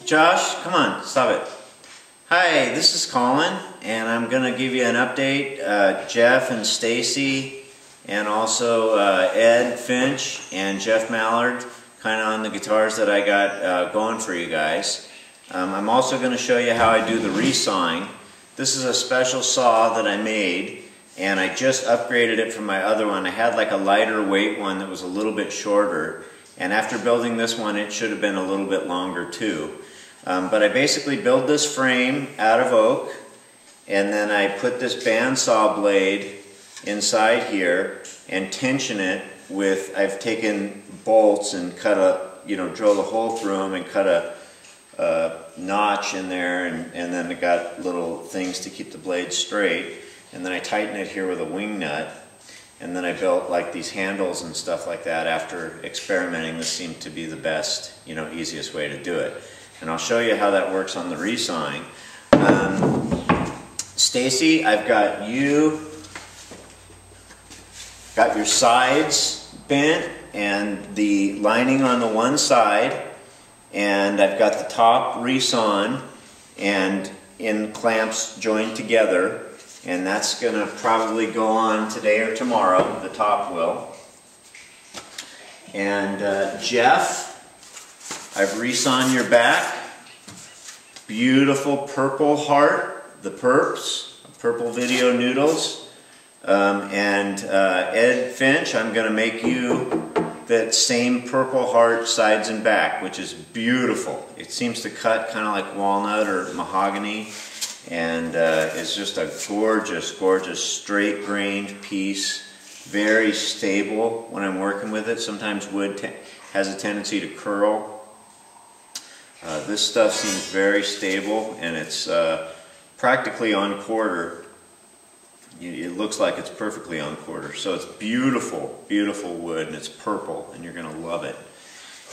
Josh, come on, stop it. Hi, this is Colin, and I'm going to give you an update. Jeff and Stacy, and also Ed Finch and Jeff Mallard, kind of on the guitars that I got going for you guys. I'm also going to show you how I do the resawing. This is a special saw that I made, and I just upgraded it from my other one. I had like a lighter weight one that was a little bit shorter, and after building this one it should have been a little bit longer too. But I basically build this frame out of oak, and then I put this bandsaw blade inside here and tension it with, I've taken bolts and cut a, drilled a hole through them and cut a notch in there, and then I got little things to keep the blade straight, and then I tighten it here with a wing nut, and then I built like these handles and stuff like that. After experimenting, this seemed to be the best, easiest way to do it. And I'll show you how that works on the resawing. Stacy, I've got your sides bent and the lining on the one side, and I've got the top resawn and in clamps joined together, and that's going to probably go on today or tomorrow, the top will. And Jeff, I've resawn your back. Beautiful purple heart, the perps, purple video noodles. And Ed Finch, I'm going to make you that same purple heart sides and back, which is beautiful. It seems to cut kind of like walnut or mahogany, and it's just a gorgeous, gorgeous straight grained piece. Very stable when I'm working with it. Sometimes wood has a tendency to curl. This stuff seems very stable, and it's practically on quarter. It looks like it's perfectly on quarter. So it's beautiful, beautiful wood, and it's purple, and you're going to love it.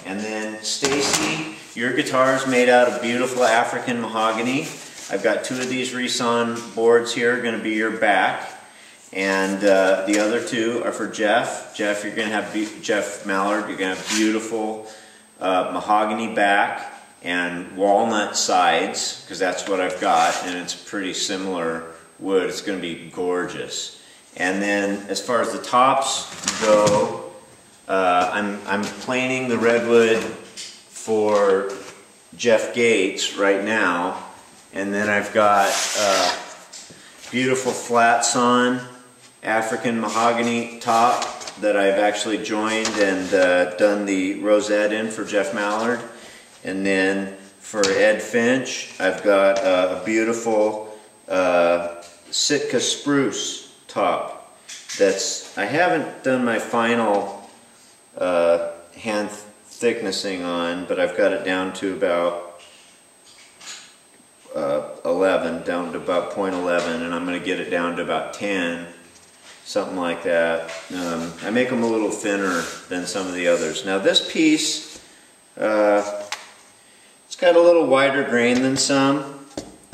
And then Stacy, your guitar is made out of beautiful African mahogany. I've got two of these resawn boards here, going to be your back. And the other two are for Jeff. Jeff, you're going to have Jeff Mallard. You're going to have beautiful mahogany back and walnut sides, because that's what I've got, and it's pretty similar wood. It's going to be gorgeous. And then as far as the tops go, I'm planing the redwood for Jeff Gates right now, and then I've got beautiful flat sawn African mahogany top that I've actually joined and done the rosette in for Jeff Mallard. And then for Ed Finch, I've got a beautiful Sitka spruce top. I haven't done my final hand thicknessing on, but I've got it down to about 11, down to about 0.11, and I'm going to get it down to about 10, something like that. I make them a little thinner than some of the others. Now this piece, it's got a little wider grain than some,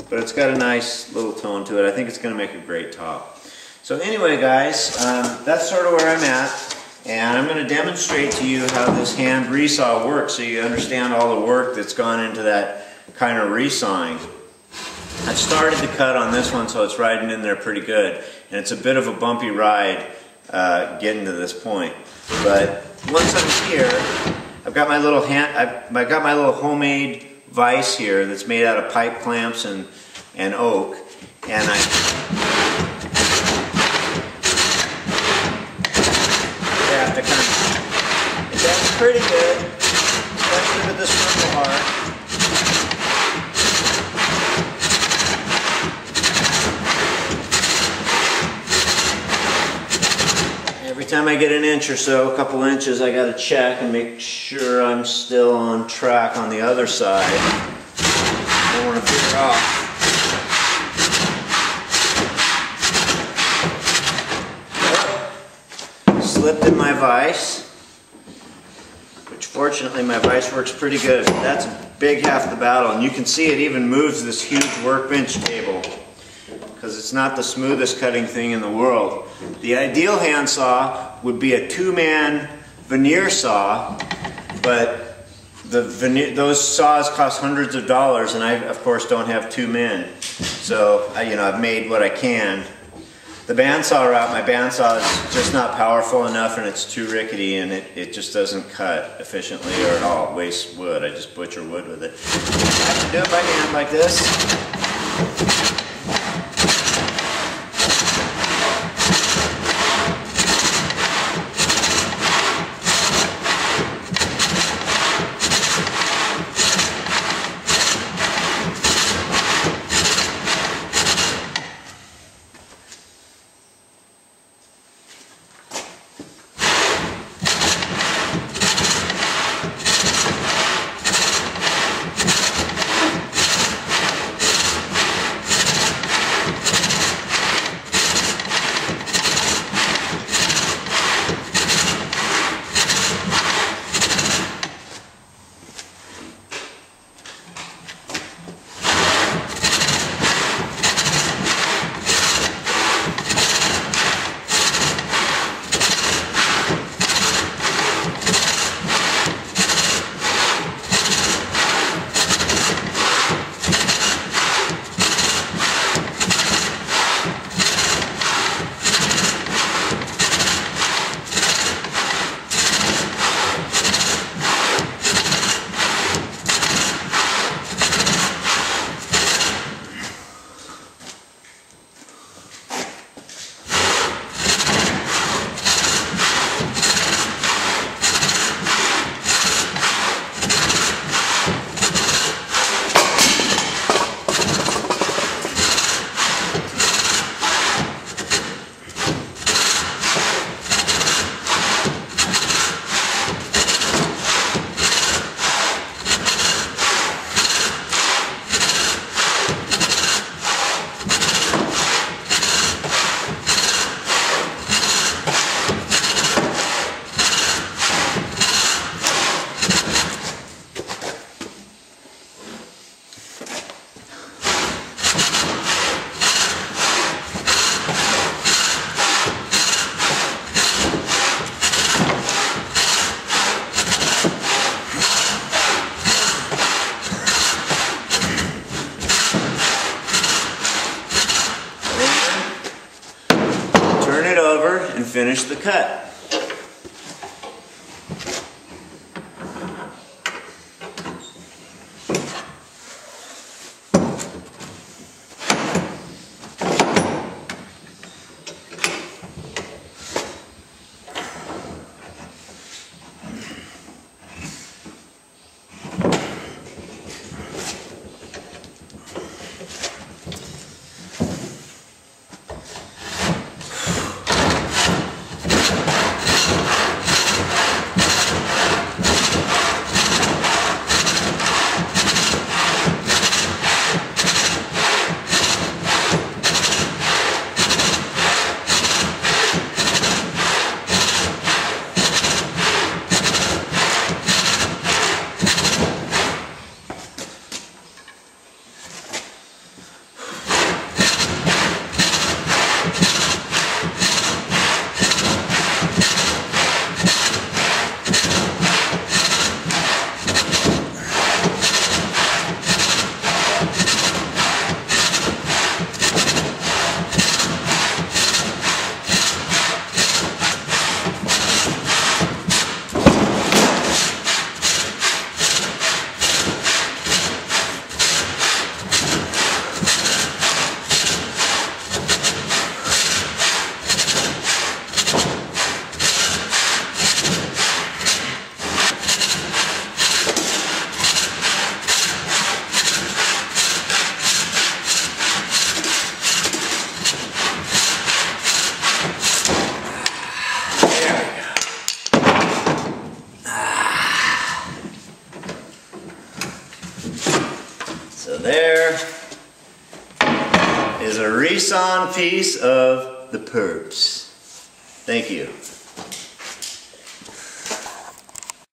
but it's got a nice little tone to it. I think it's going to make a great top. So anyway, guys, that's sort of where I'm at, and I'm going to demonstrate to you how this hand resaw works so you understand all the work that's gone into that kind of resawing. I've started the cut on this one, so it's riding in there pretty good, and it's a bit of a bumpy ride getting to this point. But once I'm here, I've got my little homemade vise here that's made out of pipe clamps and oak, and I have to kind of, that's pretty good, especially with this purple heart. Every time I get an inch or so, a couple inches, I gotta check and make sure I'm still on track on the other side. I don't want to veer off. Slipped in my vise, which fortunately my vise works pretty good. That's a big half the battle, and you can see it even moves this huge workbench table, because it's not the smoothest cutting thing in the world. The ideal handsaw would be a two-man veneer saw, but those saws cost hundreds of dollars, and I, of course, don't have 2 men. So, I've made what I can. The bandsaw route, my bandsaw is just not powerful enough, and it's too rickety, and it just doesn't cut efficiently or at all. It wastes wood. I just butcher wood with it. I have to do it by hand like this. And finish the cut. So there is a Resaw piece of the Perps. Thank you.